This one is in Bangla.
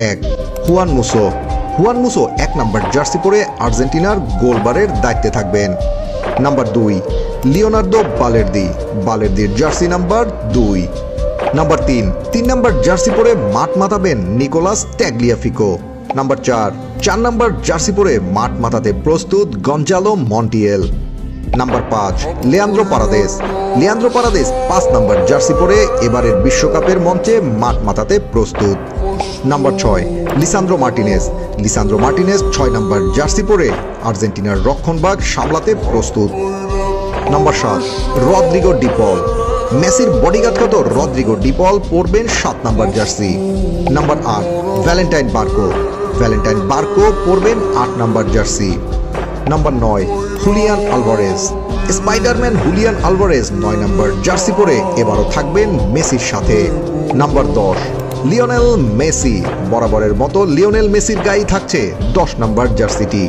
এক, হুয়ান মুসো। হুয়ান মুসো 1 নম্বর জার্সি পরে আর্জেন্টিনার গোলবারের দায়িত্বে থাকবেন। Number 2, Leonardo Balerdi. বালের্দির জার্সি নাম্বার 2। নাম্বার 3 নম্বর জার্সি পরে মাঠ মাতাবেন নিকোলাস ট্যাগলিয়াফিকো। নাম্বার 4 নম্বর জার্সি পরে মাঠ মাতাতে প্রস্তুত Gonzalo Montiel. Number 5, Leandro Paredes. Leandro Paredes 5 নম্বর জার্সি পরে এবারের বিশ্বকাপের মঞ্চে মাঠ মাতাতে প্রস্তুত। Number 6, Lisandro Martinez. Lisandro Martinez 6 নম্বর জার্সি পরে আর্জেন্টিনার রক্ষণভাগ সামলাতে প্রস্তুত। Number 7, Rodrigo De Paul. মেসির বডিগার্ড খ্যাত রদ্রিগো ডি পল পরবেন 7 নম্বর jersey. Number 8, Valentin Barco. Valentin Barco পরবেন 8 নম্বর jersey. Number 9, Julian Alvarez. Spiderman Julian Alvarez 9 নম্বর জার্সি পরে এবারও থাকবেন মেসির সাথে। Number 10, Lionel Messi. বরাবরের মতো লিওনেল মেসির গায়ে থাকছে 10 নম্বর জার্সিটি।